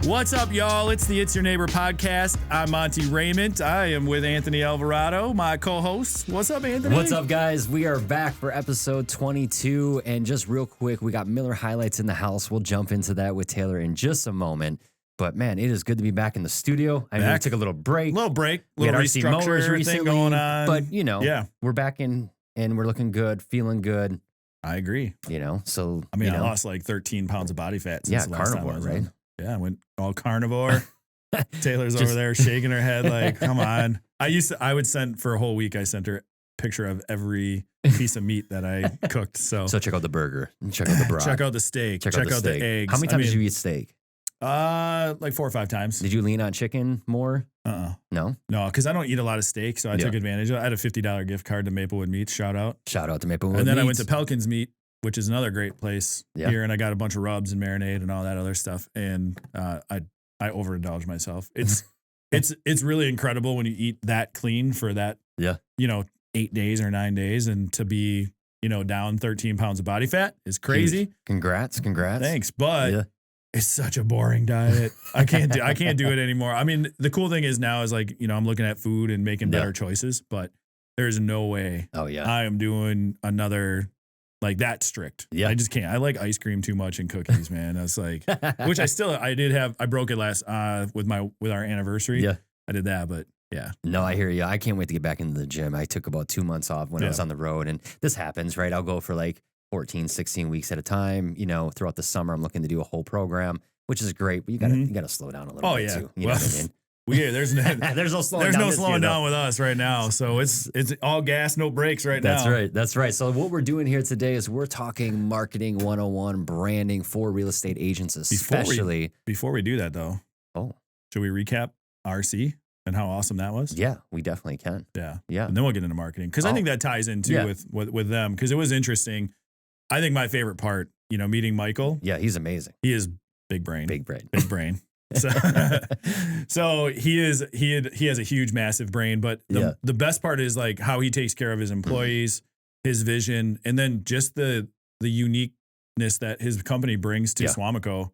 What's up, y'all? It's the It's Your Neighbor podcast. I'm Monty Raymond. I am with Anthony Alvarado, my co-host. What's up, Anthony? What's up, guys? We are back for episode 22. And just real quick, we got Miller highlights in the house. We'll jump into that with Taylor in just a moment. But man, it is good to be back in the studio. I know we took a little break. Little RC Mowers thing recently going on. But, we're back in and we're looking good, feeling good. I agree. So I lost like 13 pounds of body fat since the last time I was right? on. Yeah, I went all carnivore. Taylor's over there shaking her head like, come on. I would send for a whole week. I sent her a picture of every piece of meat that I cooked. So check out the burger. Check out the broth. Check out the steak. Check out the eggs. How many times did you eat steak? Like 4 or 5 times. Did you lean on chicken more? No, because I don't eat a lot of steak, so I took advantage of it. I had a $50 gift card to Maplewood Meats. Shout out to Maplewood Meats. And then I went to Pelican's Meat, which is another great place here, and I got a bunch of rubs and marinade and all that other stuff. And I overindulged myself. It's really incredible when you eat that clean for that 8 days or 9 days, and to be down 13 pounds of body fat is crazy. Huge. Congrats. Thanks, but it's such a boring diet. I can't do it anymore. I mean, the cool thing is now is like I'm looking at food and making better choices, but there's no way. Oh yeah, I am doing another. Like that strict. Yeah. I just can't. I like ice cream too much and cookies, man. I was like, which I broke it last with our anniversary. Yeah. I did that, but yeah. No, I hear you. I can't wait to get back into the gym. I took about 2 months off when I was on the road, and this happens, right? I'll go for like 14, 16 weeks at a time. Throughout the summer, I'm looking to do a whole program, which is great, but you gotta slow down a little bit too. You know what I mean? There's no slowing down with us right now. So it's all gas, no brakes now. That's right. So what we're doing here today is we're talking marketing 101, branding for real estate agents, especially. Before we do that though, should we recap RC and how awesome that was? Yeah, we definitely can. Yeah. And then we'll get into marketing, because I think that ties in too with them, because it was interesting. I think my favorite part, meeting Michael. Yeah, he's amazing. He is big brain. So he has a huge, massive brain, but the best part is like how he takes care of his employees, his vision, and then just the uniqueness that his company brings to Swamico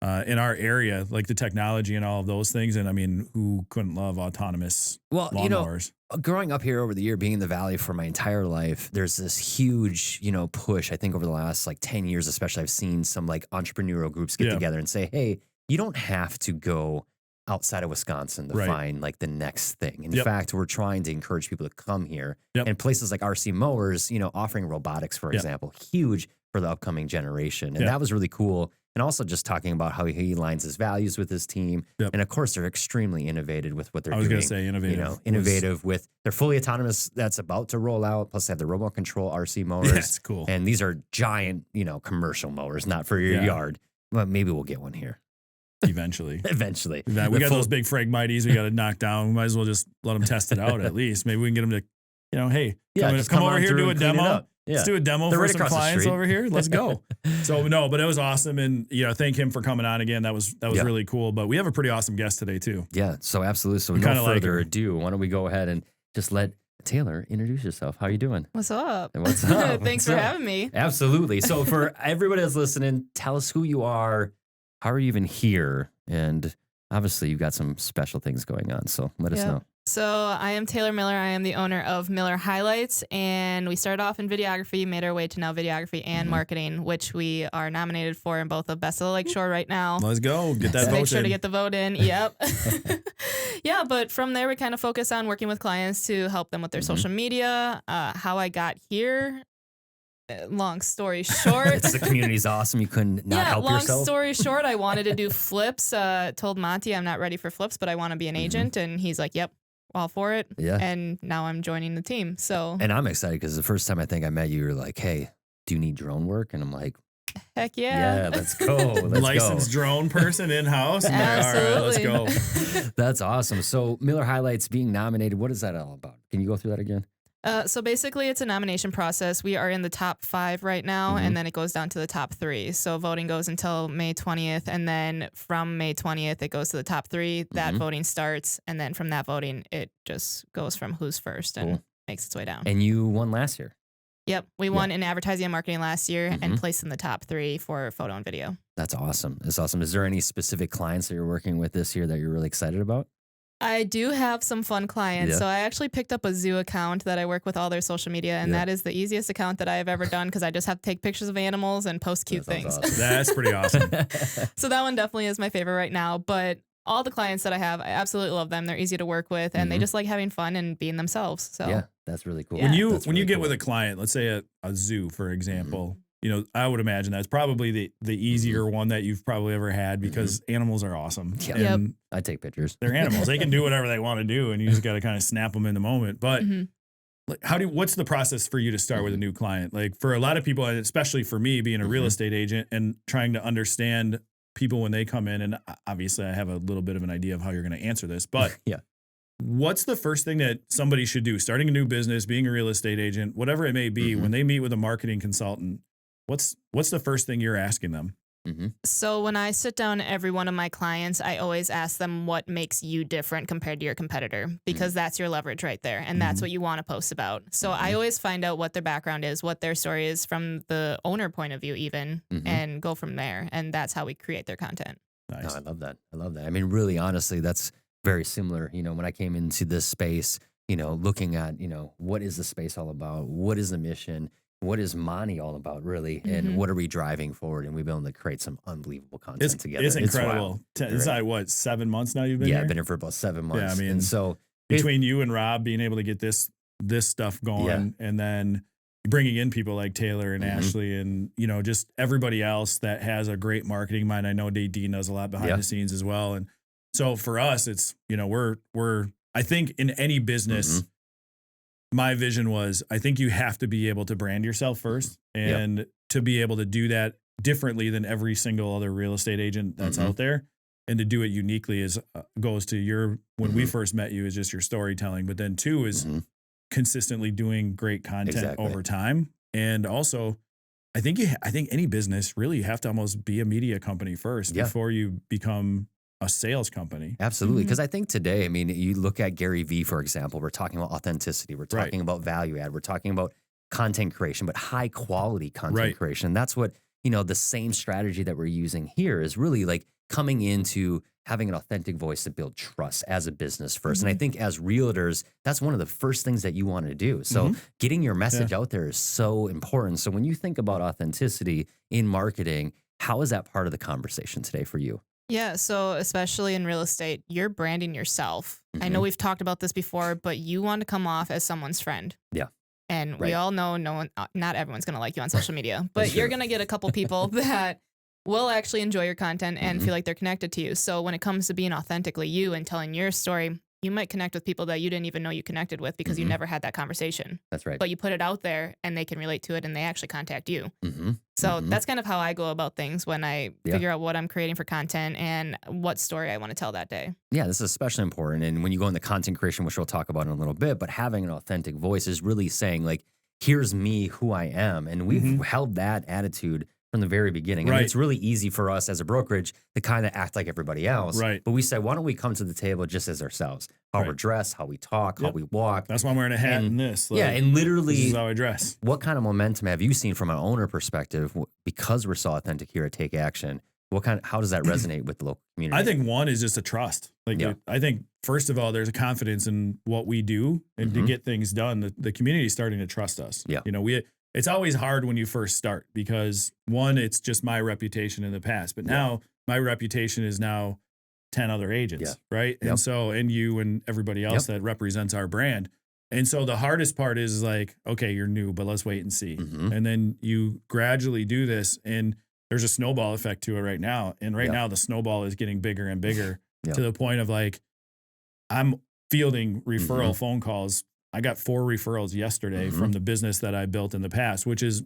in our area, like the technology and all of those things. And I mean, who couldn't love autonomous lawnmowers? Growing up here over the year, being in the Valley for my entire life, there's this huge, push. I think over the last like 10 years, especially, I've seen some like entrepreneurial groups get together and say, hey, you don't have to go outside of Wisconsin to find like the next thing. In fact, we're trying to encourage people to come here. And places like RC Mowers, offering robotics, for example, huge for the upcoming generation. And that was really cool. And also just talking about how he aligns his values with his team. And of course, they're extremely innovative with what they're doing. I was going to say innovative. Innovative with, they're fully autonomous. That's about to roll out. Plus they have the remote control RC mowers. Yeah, that's cool. And these are giant, commercial mowers, not for your yard. Well, maybe we'll get one here. Eventually. We got those big Fragmites we got to knock down. We might as well just let them test it out at least. Maybe we can get them to, hey, come over here, do a demo. Let's do a demo for some clients over here. Let's go. But it was awesome. And, thank him for coming on again. That was really cool. But we have a pretty awesome guest today too. Yeah, so absolutely. So no further ado, why don't we go ahead and just let Taylor, introduce yourself. How are you doing? What's up? Thanks for having me. Absolutely. So for everybody that's listening, tell us who you are. How are you even here? And obviously you've got some special things going on. So let us know. So I am Taylor Miller. I am the owner of Miller Highlights, and we started off in videography, made our way to now videography and marketing, which we are nominated for in both of Best of the Lakeshore right now. Let's go. Get that vote in. Make sure to get the vote in. Yep. But from there we kind of focus on working with clients to help them with their social media. How I got here, long story short. The community's awesome. You couldn't not help yourself. Long story short, I wanted to do flips. Told Monty I'm not ready for flips, but I want to be an agent. And he's like, yep, all for it. Yeah. And now I'm joining the team. And I'm excited because the first time I think I met you, you were like, hey, do you need drone work? And I'm like, heck yeah. Yeah, let's go. Licensed drone person in-house. Absolutely. All right, let's go. That's awesome. So Miller Highlights being nominated, what is that all about? Can you go through that again? So basically, it's a nomination process. We are in the top 5 right now, and then it goes down to the top 3. So voting goes until May 20th, and then from May 20th, it goes to the top 3. That voting starts, and then from that voting, it just goes from who's first and makes its way down. And you won last year. Yep. We won in advertising and marketing last year and placed in the top 3 for photo and video. That's awesome. That's awesome. Is there any specific clients that you're working with this year that you're really excited about? I do have some fun clients. Yeah. So I actually picked up a zoo account that I work with all their social media, and that is the easiest account that I have ever done because I just have to take pictures of animals and post cute things. Awesome. That's pretty awesome. So that one definitely is my favorite right now. But all the clients that I have, I absolutely love them. They're easy to work with, and they just like having fun and being themselves. So yeah, that's really cool. Yeah. When you get with a client, let's say a zoo, for example, you know, I would imagine that's probably the easier one that you've probably ever had because animals are awesome. Yep. And I take pictures. they're animals. They can do whatever they want to do, and you just got to kind of snap them in the moment. But like, what's the process for you to start with a new client? Like for a lot of people, and especially for me being a real estate agent and trying to understand people when they come in, and obviously I have a little bit of an idea of how you're going to answer this, but what's the first thing that somebody should do starting a new business, being a real estate agent, whatever it may be, when they meet with a marketing consultant? What's the first thing you're asking them? So when I sit down every one of my clients, I always ask them what makes you different compared to your competitor, because that's your leverage right there. And that's what you want to post about. So I always find out what their background is, what their story is from the owner point of view even, and go from there. And that's how we create their content. Nice. No, I love that. I love that. I mean, really, honestly, that's very similar. You know, when I came into this space, you know, looking at, you know, what is the space all about? What is the mission? What is Monty all about, really? And what are we driving forward? And we've been able to create some unbelievable content together. It's incredible. It's like, what, 7 months now you've been here? Yeah, I've been here for about 7 months. Yeah, I mean, and so between you and Rob being able to get this stuff going and then bringing in people like Taylor and Ashley and, you know, just everybody else that has a great marketing mind. I know Dean does a lot behind the scenes as well. And so for us, it's, you know, we're I think in any business, my vision was, I think you have to be able to brand yourself first and to be able to do that differently than every single other real estate agent that's out there. And to do it uniquely is goes to your, when we first met you, is just your storytelling. But then two is consistently doing great content over time. And also, I think any business really, you have to almost be a media company first before you become a sales company. Absolutely. Because I think today, I mean, you look at Gary Vee, for example, we're talking about authenticity. We're talking about value add. We're talking about content creation, but high quality content creation. That's what, you know, the same strategy that we're using here is really like coming into having an authentic voice to build trust as a business first. And I think as realtors, that's one of the first things that you want to do. So getting your message out there is so important. So when you think about authenticity in marketing, how is that part of the conversation today for you? Yeah, so especially in real estate, you're branding yourself. I know we've talked about this before, but you want to come off as someone's friend. Yeah. And we all know not everyone's going to like you on social media, but you're going to get a couple people that will actually enjoy your content and feel like they're connected to you. So when it comes to being authentically you and telling your story, you might connect with people that you didn't even know you connected with because you never had that conversation. That's right. But you put it out there and they can relate to it and they actually contact you. So that's kind of how I go about things when I figure out what I'm creating for content and what story I want to tell that day. Yeah, this is especially important. And when you go into content creation, which we'll talk about in a little bit, but having an authentic voice is really saying like, here's me, who I am. And we've held that attitude from the very beginning. I mean, it's really easy for us as a brokerage to kind of act like everybody else. But we say, why don't we come to the table just as ourselves? How we're dressed, how we talk, how we walk. That's why I'm wearing a hat and this. Like, and literally, this is how I dress. What kind of momentum have you seen from an owner perspective because we're so authentic here at Take Action? How does that resonate with the local community? I think one is just a trust. Like I think first of all, there's a confidence in what we do and to get things done. The community is starting to trust us. You know, it's always hard when you first start because one, it's just my reputation in the past, but now my reputation is now 10 other agents, right? And so, and you and everybody else that represents our brand. And so the hardest part is like, okay, you're new, but let's wait and see. And then you gradually do this and there's a snowball effect to it right now. And right now the snowball is getting bigger and bigger to the point of like, I'm fielding referral phone calls. I got 4 referrals yesterday from the business that I built in the past, which is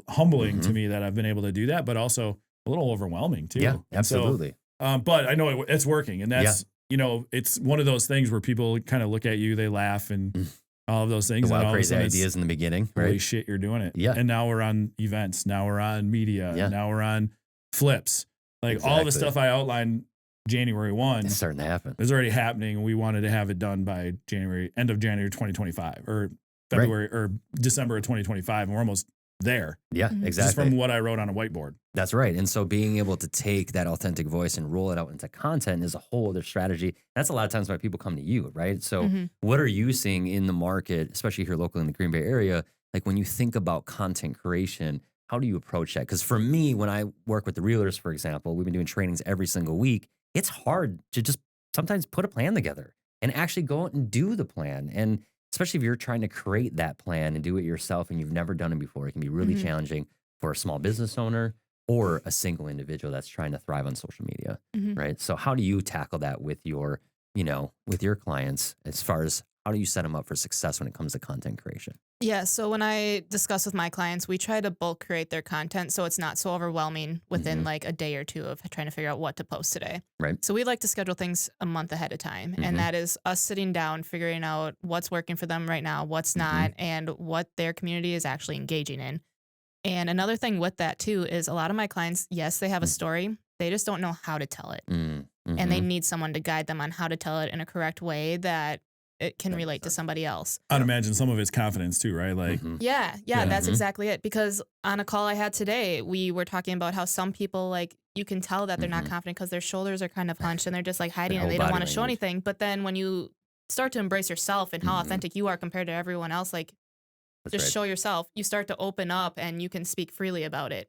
humbling to me that I've been able to do that, but also a little overwhelming too. Yeah, absolutely. So, but I know it's working, and that's you know, it's one of those things where people kind of look at you, they laugh, and all of those things. The wild, and all crazy ideas in the beginning, right? Holy shit, you're doing it. And now we're on events. Now we're on media. Now we're on flips. Like all the stuff I outlined January 1. It's starting to happen. It's already happening. And we wanted to have it done by end of January 2025 or February or December of 2025, and we're almost there. Yeah, Mhm. exactly. Just from what I wrote on a whiteboard. That's right. And so being able to take that authentic voice and roll it out into content is a whole other strategy. That's a lot of times why people come to you, right? So what are you seeing in the market, especially here locally in the Green Bay area? Like when you think about content creation, how do you approach that? Because for me, when I work with the realtors, for example, we've been doing trainings every single week. It's hard to just sometimes put a plan together and actually go out and do the plan. And especially if you're trying to create that plan and do it yourself and you've never done it before, it can be really challenging for a small business owner or a single individual that's trying to thrive on social media, right? So how do you tackle that with your, with your clients as far as how do you set them up for success when it comes to content creation? Yeah, so when I discuss with my clients, we try to bulk create their content so it's not so overwhelming within like a day or two of trying to figure out what to post today. Right. So we like to schedule things a month ahead of time. And that is us sitting down, figuring out what's working for them right now, what's not, and what their community is actually engaging in. And another thing with that too is a lot of my clients, yes, they have a story. They just don't know how to tell it. And they need someone to guide them on how to tell it in a correct way that it can relate to somebody else. I'd imagine some of it's confidence too, right? Like, Yeah, that's exactly it. Because on a call I had today, we were talking about how some people, like, you can tell that they're not confident because their shoulders are kind of hunched and they're just like hiding and they don't want to show anything. But then when you start to embrace yourself and how authentic you are compared to everyone else, like, just show yourself, you start to open up and you can speak freely about it.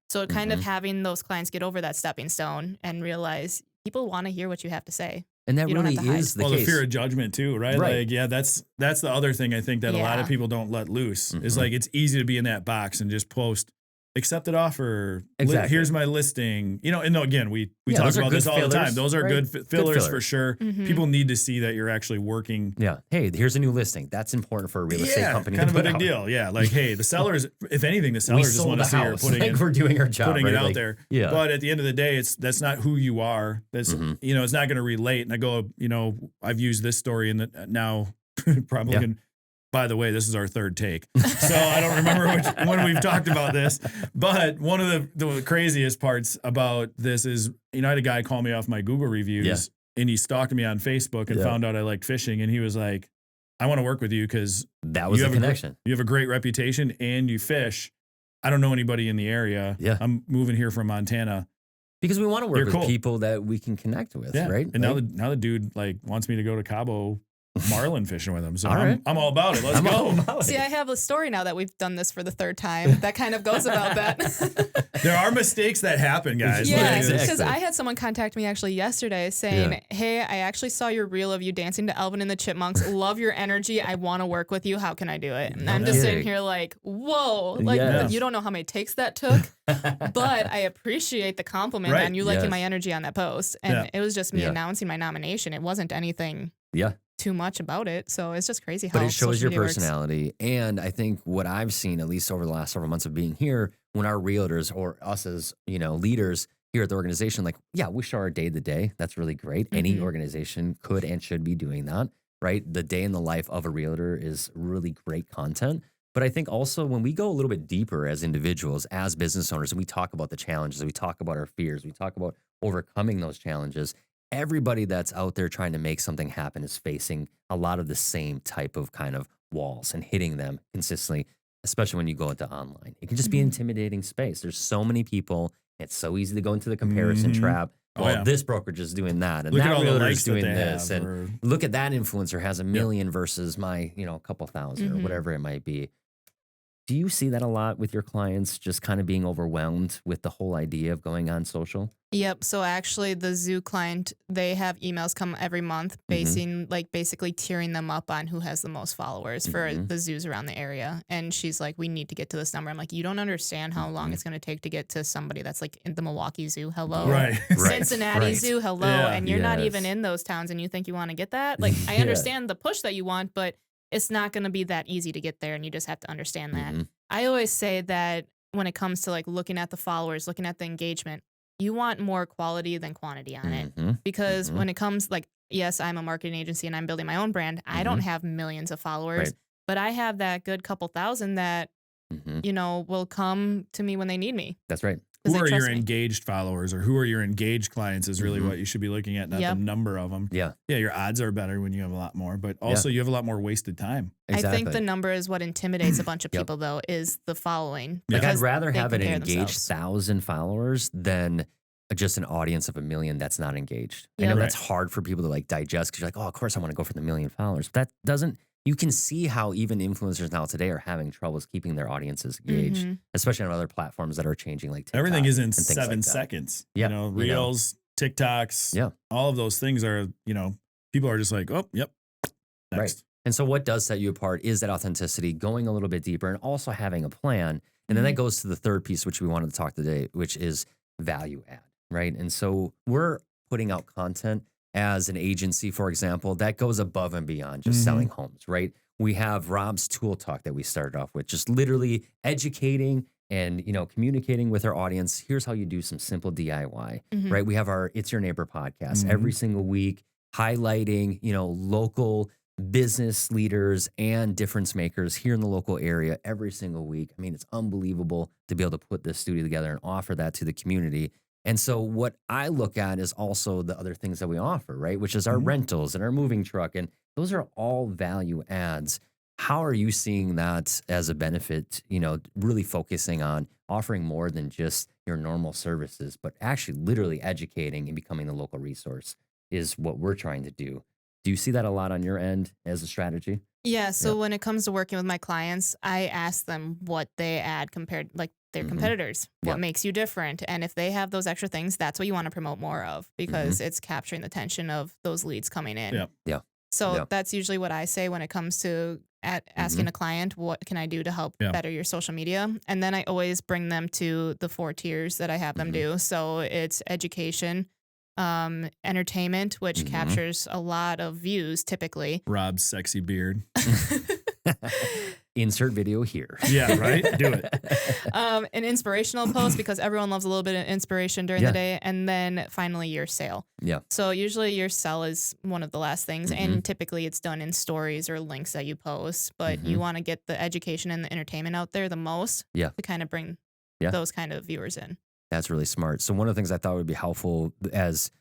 So kind of having those clients get over that stepping stone and realize people want to hear what you have to say. And that really is the case. The fear of judgment too, right? Like, yeah, that's the other thing I think that a lot of people don't let loose is like, it's easy to be in that box and just post accepted offer. Exactly. Here's my listing. And again, we talk about this all the time. Those are good fillers for sure. People need to see that you're actually working. Yeah. Hey, here's a new listing. That's important for a real estate company. Kind of a big deal. Yeah. Like, hey, the sellers, if anything, the sellers just want to see her putting we're doing our job, putting it out there. Yeah. But at the end of the day, that's not who you are. That's it's not going to relate. And I go, I've used this story and now probably can. By the way, this is our third take. So I don't remember when we've talked about this. But one of the craziest parts about this is, I had a guy call me off my Google reviews and he stalked me on Facebook and found out I liked fishing. And he was like, I want to work with you because that was the connection. You have a great reputation and you fish. I don't know anybody in the area. Yeah. I'm moving here from Montana. Because we want to work with people that we can connect with, right? And now the dude wants me to go to Cabo marlin fishing with him. So right. I'm all about it. Let's go. See, I have a story now that we've done this for the third time that kind of goes about that. There are mistakes that happen, guys. Yeah, because I had someone contact me actually yesterday saying, hey, I actually saw your reel of you dancing to Alvin and the Chipmunks. Love your energy. I want to work with you. How can I do it? And I'm just sitting here like, whoa, you don't know how many takes that took, but I appreciate the compliment on you liking my energy on that post. And it was just me announcing my nomination. It wasn't anything too much about it. So it's just crazy how But it shows your personality. Works. And I think what I've seen, at least over the last several months of being here, when our realtors or us as, leaders here at the organization, we show our day to day. That's really great. Any organization could and should be doing that, right? The day in the life of a realtor is really great content. But I think also when we go a little bit deeper as individuals, as business owners, and we talk about the challenges, we talk about our fears, we talk about overcoming those challenges, everybody that's out there trying to make something happen is facing a lot of the same type of kind of walls and hitting them consistently, especially when you go into online. It can just be an intimidating space. There's so many people. It's so easy to go into the comparison trap. This brokerage is doing that, and that realtor is doing this, and look at that influencer has 1 million versus my, a couple thousand or whatever it might be. Do you see that a lot with your clients, just kind of being overwhelmed with the whole idea of going on social? Yep. So actually the zoo client, they have emails come every month basically tiering them up on who has the most followers for the zoos around the area. And she's like, we need to get to this number. I'm like, you don't understand how long it's going to take to get to somebody that's like in the Milwaukee Zoo. Hello. Right. Cincinnati Zoo. Hello. Yeah. And you're not even in those towns and you think you want to get that? Like, I understand the push that you want, but it's not going to be that easy to get there. And you just have to understand that. I always say that when it comes to like looking at the followers, looking at the engagement, you want more quality than quantity on it. Because when it comes yes, I'm a marketing agency and I'm building my own brand. I don't have millions of followers, but I have that good couple thousand that, will come to me when they need me. That's right. Who they are your trust me. engaged followers or who are your engaged clients is really what you should be looking at, not the number of them. Yeah. Yeah, your odds are better when you have a lot more, but also you have a lot more wasted time. Exactly. I think the number is what intimidates a bunch of people, though, is the following. Like I'd rather they have an compare engaged themselves. 1,000 followers than just an audience of 1 million that's not engaged. I Yep. know that's hard for people to like digest because you're like, oh, of course I want to go for the 1 million followers. But that doesn't, you can see how even influencers now today are having troubles keeping their audiences engaged, especially on other platforms that are changing like TikTok. Everything is in and things 7 like that. seconds. Yeah. You know, Reels, TikToks, all of those things are, you know, people are just like, oh, yep. Next. Right. And so what does set you apart is that authenticity, going a little bit deeper and also having a plan. And then that goes to the third piece, which we wanted to talk today, which is value add, right? And so we're putting out content as an agency, for example, that goes above and beyond just selling homes, right? We have Rob's Tool Talk that we started off with, just literally educating and, you know, communicating with our audience. Here's how you do some simple DIY, right? We have our It's Your Neighbor podcast every single week, highlighting, you know, local business leaders and difference makers here in the local area every single week. I mean, it's unbelievable to be able to put this studio together and offer that to the community. And so what I look at is also the other things that we offer, right? Which is our rentals and our moving truck. And those are all value adds. How are you seeing that as a benefit, you know, really focusing on offering more than just your normal services, but actually literally educating and becoming the local resource is what we're trying to do. Do you see that a lot on your end as a strategy? Yeah. So when it comes to working with my clients, I ask them what they add compared, like their competitors. What makes you different? And if they have those extra things, that's what you want to promote more of because it's capturing the attention of those leads coming in. Yeah. So that's usually what I say when it comes to asking a client, what can I do to help better your social media? And then I always bring them to the 4 tiers that I have them do. So it's education, entertainment, which captures a lot of views typically. Rob's sexy beard. Insert video here. Yeah, right? Do it. An inspirational post because everyone loves a little bit of inspiration during the day. And then finally your sale. Yeah. So usually your sell is one of the last things. And typically it's done in stories or links that you post. But you want to get the education and the entertainment out there the most to kind of bring those kind of viewers in. That's really smart. So one of the things I thought would be helpful as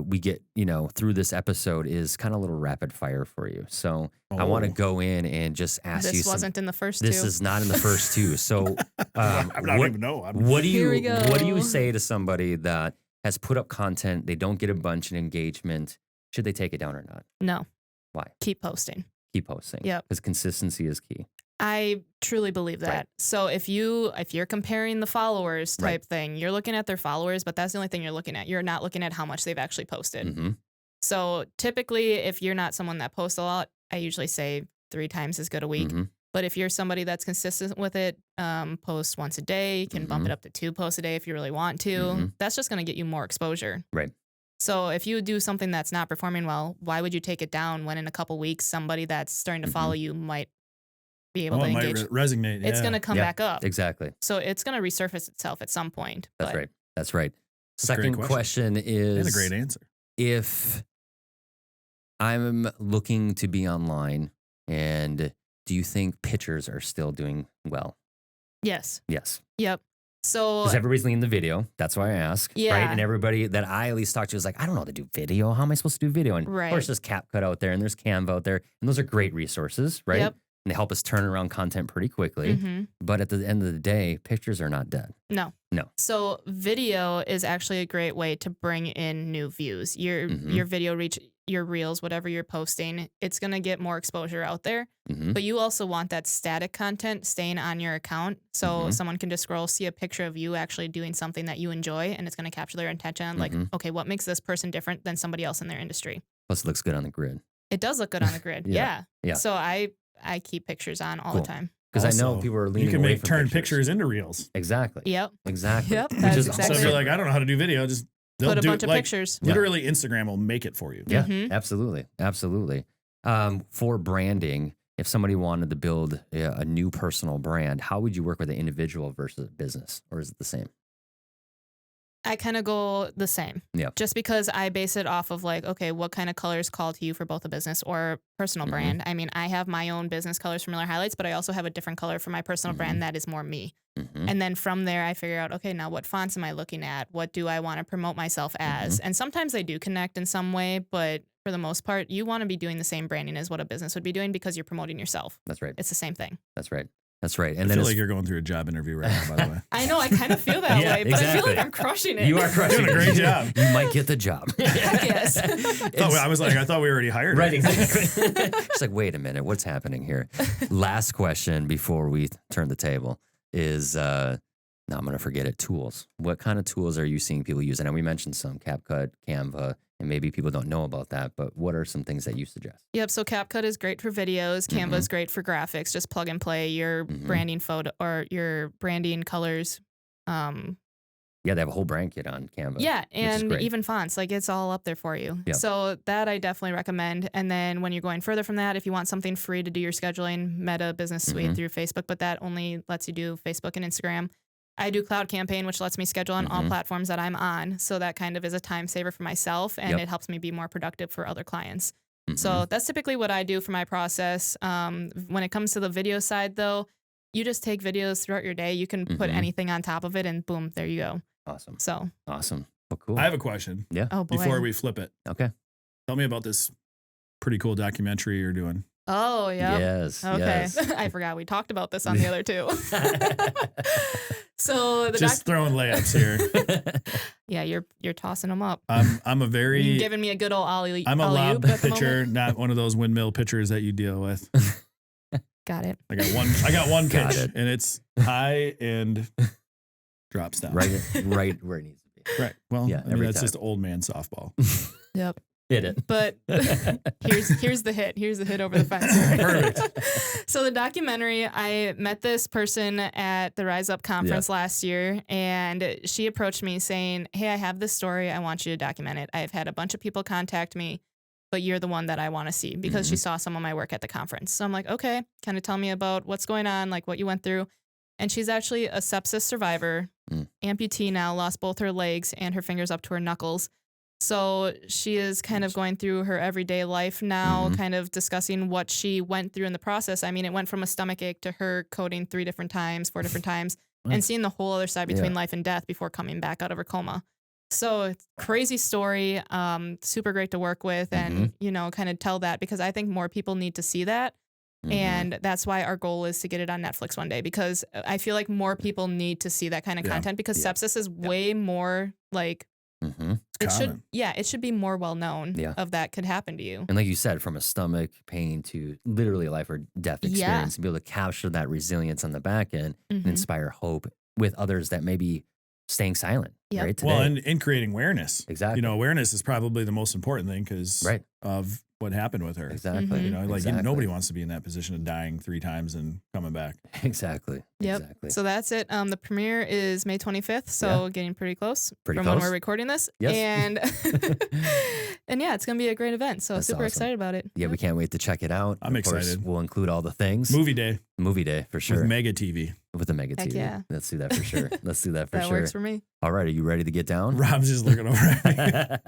we get, you know, through this episode is kind of a little rapid fire for you. So I want to go in and just ask you. This wasn't in the first two. This is not in the first two. So I don't even know. What do you say to somebody that has put up content, they don't get a bunch of engagement? Should they take it down or not? No. Why? Keep posting. Keep posting. Yep. Because consistency is key. I truly believe that. Right. So if you're comparing the followers type thing, you're looking at their followers, but that's the only thing you're looking at. You're not looking at how much they've actually posted. So typically, if you're not someone that posts a lot, I usually say 3 times as good a week. But if you're somebody that's consistent with it, post once a day, you can bump it up to 2 posts a day if you really want to. That's just going to get you more exposure. Right. So if you do something that's not performing well, why would you take it down when in a couple weeks somebody that's starting to follow you might be able to engage? Might resonate. It's going to come back up. Exactly. So it's going to resurface itself at some point. That's right. That's right. That's a great Second question is, and a great answer. If I'm looking to be online, and do you think pictures are still doing well? Yes. Yes. Yep. So because everybody's leaving the video. That's why I ask. Yeah. Right. And everybody that I at least talk to is like, I don't know how to do video. How am I supposed to do video? And of course, there's CapCut out there and there's Canva out there. And those are great resources, right? Yep. And they help us turn around content pretty quickly. But at the end of the day, pictures are not dead. No. So video is actually a great way to bring in new views. Your video reach, your reels, whatever you're posting, it's going to get more exposure out there. But you also want that static content staying on your account. So someone can just scroll, see a picture of you actually doing something that you enjoy, and it's going to capture their attention. Like, okay, what makes this person different than somebody else in their industry? Plus, it looks good on the grid. It does look good on the grid. Yeah. So I keep pictures on all the time. Because I know people are leaning away from turn pictures into reels. Exactly. Yep. Exactly. Yep. Which is exactly So if you're like, I don't know how to do video, just put a bunch of pictures. Literally, Instagram will make it for you. Yeah, absolutely. Absolutely. For branding, if somebody wanted to build a new personal brand, how would you work with an individual versus a business? Or is it the same? I kind of go the same. Yeah. Just because I base it off of like, okay, what kind of colors call to you for both a business or personal brand? I mean, I have my own business colors for Miller Highlights, but I also have a different color for my personal brand that is more me. And then from there, I figure out, okay, now what fonts am I looking at? What do I want to promote myself as? And sometimes they do connect in some way, but for the most part, you want to be doing the same branding as what a business would be doing because you're promoting yourself. That's right. It's the same thing. That's right. That's right. And I then feel like you're going through a job interview right now, by the way. I know, I kind of feel that Yeah, way, but I feel exactly. like I'm crushing it. You are crushing Doing a great job. You might get the job. Yes. I thought we already hired her. Right, exactly. It's like, wait a minute, what's happening here? Last question before we turn the table is, now I'm going to forget it, tools. What kind of tools are you seeing people use? I know we mentioned some, CapCut, Canva, and maybe people don't know about that, but what are some things that you suggest? Yep. So CapCut is great for videos. Canva is great for graphics. Just plug and play your branding photo or your branding colors. Yeah, they have a whole brand kit on Canva. Yeah, and even fonts, like it's all up there for you. Yep. So that I definitely recommend. And then when you're going further from that, if you want something free to do your scheduling, Meta Business Suite through Facebook, but that only lets you do Facebook and Instagram. I do Cloud Campaign, which lets me schedule on all platforms that I'm on. So that kind of is a time saver for myself, and it helps me be more productive for other clients. So that's typically what I do for my process. When it comes to the video side, though, you just take videos throughout your day. You can put anything on top of it, and boom, there you go. Awesome. So awesome. Well, cool. I have a question. Yeah. Oh boy. Before we flip it. Okay. Tell me about this pretty cool documentary you're doing. Oh yeah. Yes. Okay. Yes. I forgot we talked about this on the other two. So the Just throwing layups here. yeah, you're tossing them up. I'm a very You're giving me a good old ollie. I'm a lob at the pitcher, moment. not one of those windmill pitchers that you deal with. Got it. I got one Got pitch, it. and it's high and drops down. right where it needs to be. Right. Well, Yeah, I mean, every that's time. just old man softball. Yep. Hit it. But here's the hit. Here's the hit over the fence. Perfect. So the documentary, I met this person at the Rise Up conference last year, and she approached me saying, "Hey, I have this story. I want you to document it. I've had a bunch of people contact me, but you're the one that I want to see," because she saw some of my work at the conference. So I'm like, okay, kind of tell me about what's going on, like what you went through. And she's actually a sepsis survivor, amputee now, lost both her legs and her fingers up to her knuckles. So she is kind of going through her everyday life now, kind of discussing what she went through in the process. I mean, it went from a stomach ache to her coding 4 different times, and seeing the whole other side between life and death before coming back out of her coma. So it's crazy story, super great to work with, and, kind of tell that, because I think more people need to see that. And that's why our goal is to get it on Netflix one day, because I feel like more people need to see that kind of content, because sepsis is way more like, it should be more well known of that could happen to you. And like you said, from a stomach pain to literally a life or death experience, and be able to capture that resilience on the back end and inspire hope with others that may be staying silent. Yep. Right. Today. Well, and creating awareness. Exactly. Awareness is probably the most important thing because of what happened with her. Exactly. Nobody wants to be in that position of dying 3 times and coming back. Exactly. Yep. Exactly. So that's it. The premiere is May 25th, so getting pretty close Pretty from close. when we're recording this. Yes. And and yeah, it's gonna be a great event. So That's super awesome. excited about it. Yeah, we can't wait to check it out. I'm Of course, excited. We'll include all the things. Movie day Movie day for sure. with Mega TV. With the Mega Heck TV. yeah. Let's do that for sure. Let's do that for That sure. works for me. All right, are you ready to get down? Rob's just looking over at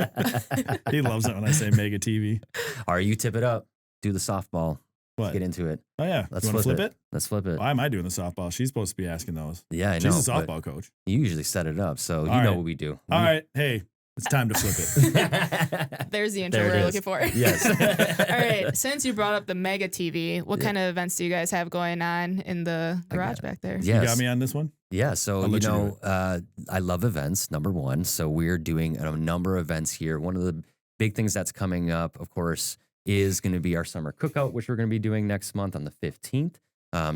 me. He loves it when I say Mega TV. All right, you tip it up. Do the softball. What? Let's get into it. Oh, yeah. Let's you want to flip flip it? Let's flip it. Why am I doing the softball? She's supposed to be asking those. Yeah, I know. She's a but softball coach. You usually set it up, so you All know right. what we do. All right. Hey, it's time to flip it. There's the intro There it we're is. looking for. Yes. All right. Since you brought up the Mega TV, what kind of events do you guys have going on in the garage back there? Yes. You got me on this one? Yeah, so I'll let you do I love events, number one. So we're doing a number of events here. One of the big things that's coming up, of course, is going to be our summer cookout, which we're going to be doing next month on the 15th.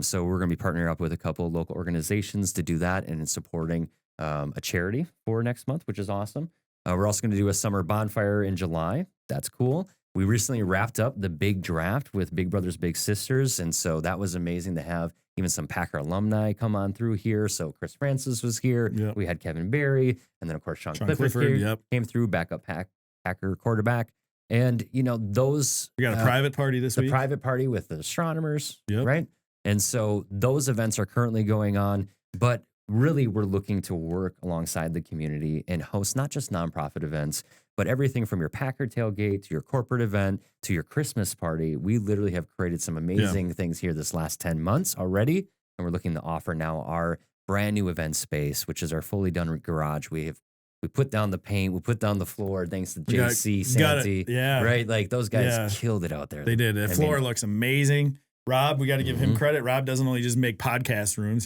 So we're going to be partnering up with a couple of local organizations to do that, and supporting a charity for next month, which is awesome. We're also going to do a summer bonfire in July. That's cool. We recently wrapped up the big draft with Big Brothers Big Sisters, and so that was amazing to have even some Packer alumni come on through here. So Chris Francis was here. Yep. We had Kevin Barry, and then of course Sean Clifford here, yep. came through, backup Packer quarterback. And those We got a private party this the week. private party with the astronomers, Yep. right? And so those events are currently going on. But really we're looking to work alongside the community and host not just nonprofit events, but everything from your Packer tailgate to your corporate event to your Christmas party. We literally have created some amazing things here this last 10 months already. And we're looking to offer now our brand new event space, which is our fully done garage. We put down the paint, we put down the floor, thanks to JC, Santi. Right? Like those guys killed it out there. They did. The floor looks amazing. Rob, we got to give him credit. Rob doesn't only just make podcast rooms.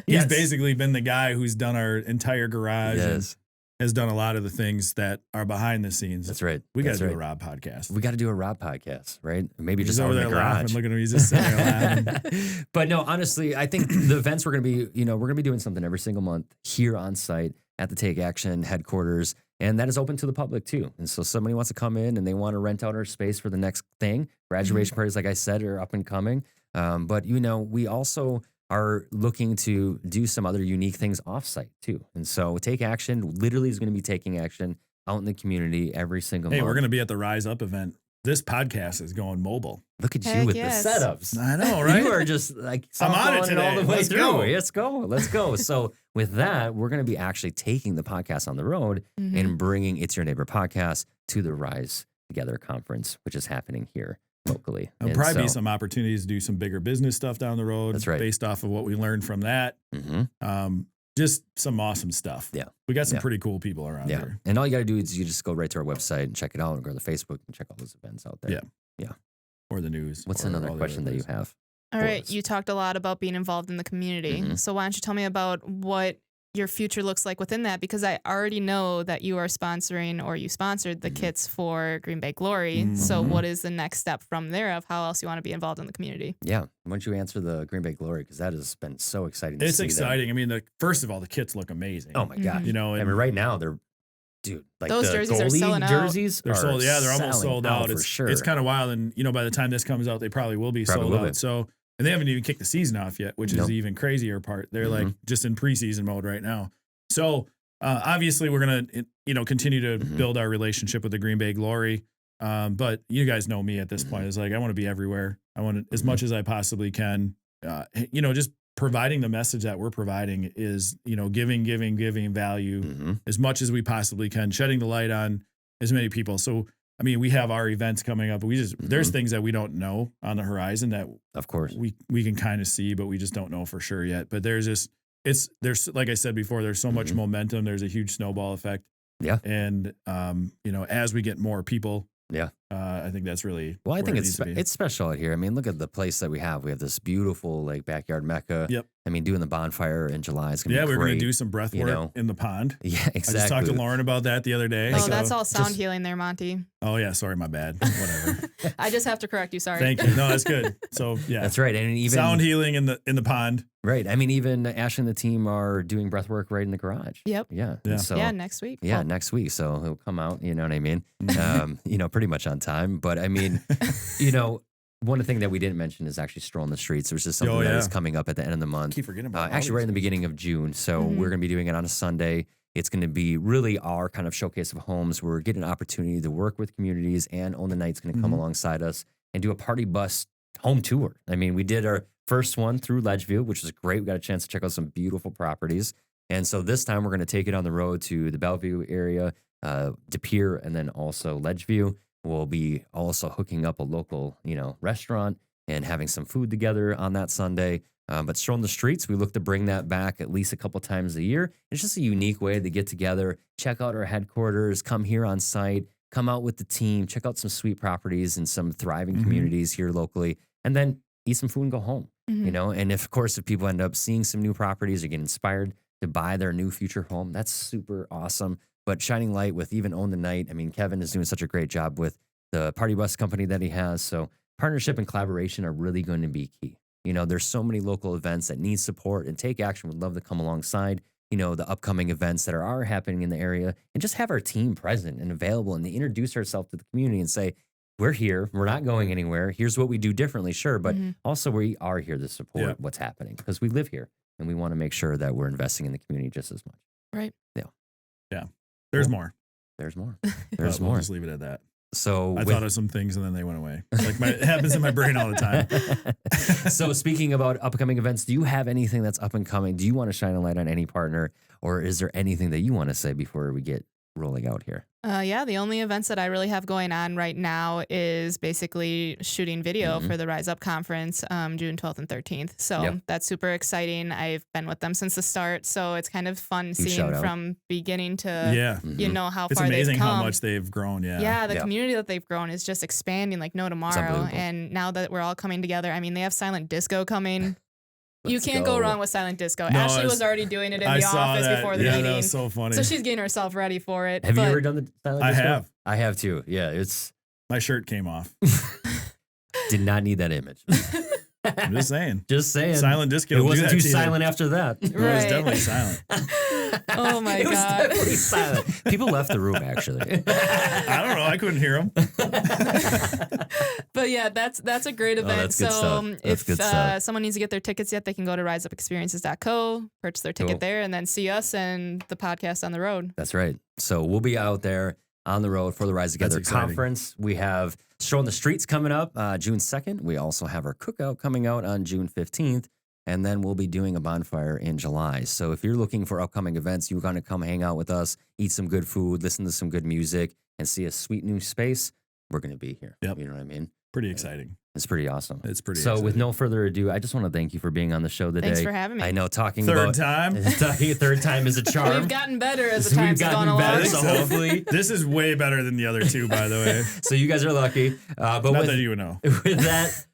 He's basically been the guy who's done our entire garage and has done a lot of the things that are behind the scenes. That's right. We got to do a Rob podcast. We got to do a Rob podcast, right? Maybe he's just over out there in the garage. laughing. Look at him. He's just sitting there laughing. But no, honestly, I think the events we're going to be, we're going to be doing something every single month here on site at the Take Action headquarters. And that is open to the public too. And so somebody wants to come in and they want to rent out our space for the next thing. Graduation parties, like I said, are up and coming. But, we also are looking to do some other unique things offsite too. And so Take Action literally is going to be taking action out in the community every single month. Hey, we're going to be at the Rise Up event. This podcast is going mobile. Look at you with the setups. I know, right? You are just like I'm on it today. all the way Let's through. go. Let's go. So with that, we're going to be actually taking the podcast on the road and bringing It's Your Neighbor podcast to the Rise Together conference, which is happening here locally. There'll probably be some opportunities to do some bigger business stuff down the road. That's right. Based off of what we learned from that. Just some awesome stuff. Yeah. We got some pretty cool people around here. And all you got to do is you just go right to our website and check it out and go to Facebook and check all those events out there. Yeah. Or the news. What's another question that you have? All right. You talked a lot about being involved in the community. So why don't you tell me about what your future looks like within that? Because I already know that you are sponsoring or you sponsored the kits for Green Bay Glory. So what is the next step from there of how else you want to be involved in the community? Yeah. Why don't you answer the Green Bay Glory? Because that has been so exciting to see. It's exciting. I mean, first of all, the kits look amazing. Oh my gosh. And right now they're, like those the jerseys are selling out. Jerseys they're sold. Yeah, they're almost selling sold out. for sure. It's kind of wild. And, by the time this comes out, they probably will be sold out. So, and they haven't even kicked the season off yet, which is the even crazier part. They're like just in preseason mode right now. So obviously we're going to, continue to build our relationship with the Green Bay Glory. But you guys know me at this point. It's like, I want to be everywhere. I want to, as much as I possibly can, just providing the message that we're providing is, giving value as much as we possibly can, shedding the light on as many people. So, I mean, we have our events coming up. There's things that we don't know on the horizon that of course we can kind of see, but we just don't know for sure yet. But there's like I said before, there's so much momentum. There's a huge snowball effect. Yeah. And, as we get more people, I think that's really well. I think it's special out here. I mean, look at the place that we have. We have this beautiful backyard mecca. Yep. I mean, doing the bonfire in July is going to be great. We're going to do some breath work in the pond. Yeah, exactly. I just talked to Lauren about that the other day. Oh, that's all sound healing there, Monty. Oh yeah, sorry, my bad. Whatever. I just have to correct you. Sorry. Thank you. No, that's good. So yeah, that's right. And even sound healing in the pond. Right. I mean, even Ashley and the team are doing breath work right in the garage. Yep. Yeah. So, next week. Yeah, next week. So it'll come out, you know what I mean? Pretty much on time. But I mean, one thing that we didn't mention is actually strolling the streets, which is something that is coming up at the end of the month. I keep forgetting about actually right in the beginning of June. So we're going to be doing it on a Sunday. It's going to be really our kind of showcase of homes. We're getting an opportunity to work with communities, and Own the Night's going to come alongside us and do a party bus home tour. I mean, we did our first one through Ledgeview, which was great. We got a chance to check out some beautiful properties. And so this time we're going to take it on the road to the Bellevue area, De Pere, and then also Ledgeview. We'll be also hooking up a local, restaurant and having some food together on that Sunday. But strolling the streets, we look to bring that back at least a couple times a year. It's just a unique way to get together, check out our headquarters, come here on site, come out with the team, check out some sweet properties and some thriving communities here locally, and then eat some food and go home. And if people end up seeing some new properties or get inspired to buy their new future home, that's super awesome. But shining light with even Own the Night. I mean, Kevin is doing such a great job with the party bus company that he has. So partnership and collaboration are really going to be key. There's so many local events that need support, and Take Action would love to come alongside, the upcoming events that are happening in the area, and just have our team present and available and to introduce ourselves to the community and say, we're here. We're not going anywhere. Here's what we do differently, sure. But also we are here to support what's happening because we live here and we want to make sure that we're investing in the community just as much. Right. Yeah. There's more. There's more. We'll just leave it at that. So I thought of some things and then they went away. Like it happens in my brain all the time. So speaking about upcoming events, do you have anything that's up and coming? Do you want to shine a light on any partner, or is there anything that you want to say before we get rolling out here? Yeah, the only events that I really have going on right now is basically shooting video for the Rise Up conference, June 12th and 13th. So that's super exciting. I've been with them since the start, so it's kind of fun seeing from beginning to, you know, how it's far they've come. It's amazing how much they've grown. Yeah, the community that they've grown is just expanding like no tomorrow. And now that we're all coming together, I mean, they have silent disco coming. You can't go wrong with silent disco. No, Ashley was already doing it in the office before the meeting. That was so funny. So she's getting herself ready for it. Have you ever done the silent disco? I have. I have too. Yeah, my shirt came off. Did not need that image. I'm just saying. Just saying. Silent disco. It wasn't too silent after that. It was definitely silent. Oh my God. It was definitely silent. People left the room, actually. I don't know. I couldn't hear them. But yeah, that's a great event. So if someone needs to get their tickets yet, they can go to riseupexperiences.co, purchase their ticket there, and then see us and the podcast on the road. That's right. So we'll be out there on the road for the Rise Together conference. We have Show on the Streets coming up June 2nd. We also have our cookout coming out on June 15th. And then we'll be doing a bonfire in July. So if you're looking for upcoming events, you're going to come hang out with us, eat some good food, listen to some good music, and see a sweet new space, we're going to be here. Yep. You know what I mean? Pretty exciting. It's pretty awesome. It's pretty So exciting. With no further ado, I just want to thank you for being on the show today. Thanks for having me. I know talking third time is a charm. We've gotten better as the time's gone along. So hopefully. This is way better than the other two, by the way. So you guys are lucky. But Not that you would know. With that,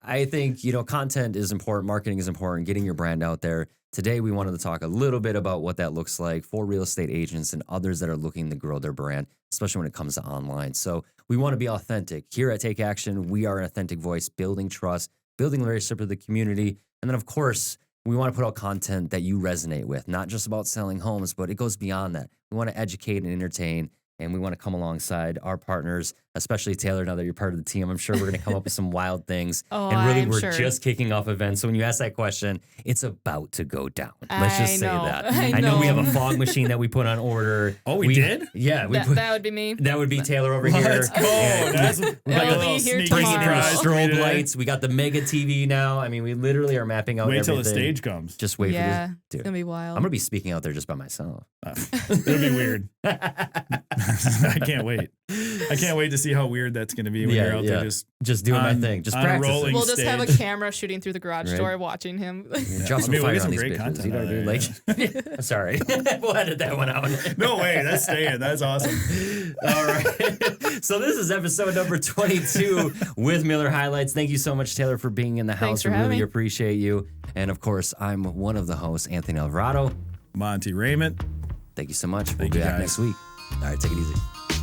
I think, content is important. Marketing is important. Getting your brand out there. Today, we wanted to talk a little bit about what that looks like for real estate agents and others that are looking to grow their brand, especially when it comes to online. So we want to be authentic. Here at Take Action, we are an authentic voice, building trust, building relationship with the community. And then, of course, we want to put out content that you resonate with, not just about selling homes, but it goes beyond that. We want to educate and entertain. And we want to come alongside our partners, especially Taylor, now that you're part of the team. I'm sure we're going to come up with some wild things. Oh, and really, I'm we're sure. just kicking off events. So when you ask that question, it's about to go down. Let's just say that. I know we have a know. fog machine that we put on order. Oh, we did? Yeah. That would be me. That would be Taylor over here. Let's go. That's It'll be here Bringing in the tomorrow. strobe lights. We got the mega TV now. I mean, we literally are mapping out Wait till everything. the stage comes. Just wait for Yeah, this. Dude, it's going to be wild. I'm going to be speaking out there just by myself. It'll be weird. I can't wait. I can't wait to see how weird that's going to be when you're out there just doing my thing. Just on a practicing. rolling We'll just have a stage. camera shooting through the garage door watching him. Drop some I mean, we'll fire get on some these great bitches. content You know what I out of mean? there, Like, sorry. We'll edit that one out. No way. That's staying. That's awesome. All right. So this is episode number 22 with Miller Highlights. Thank you so much, Taylor, for being in the house. Thanks for We having really me. appreciate you. And of course, I'm one of the hosts, Anthony Alvarado. Monty Raymond. Thank you so much. We'll Thank be you, back guys. next week. All right, take it easy.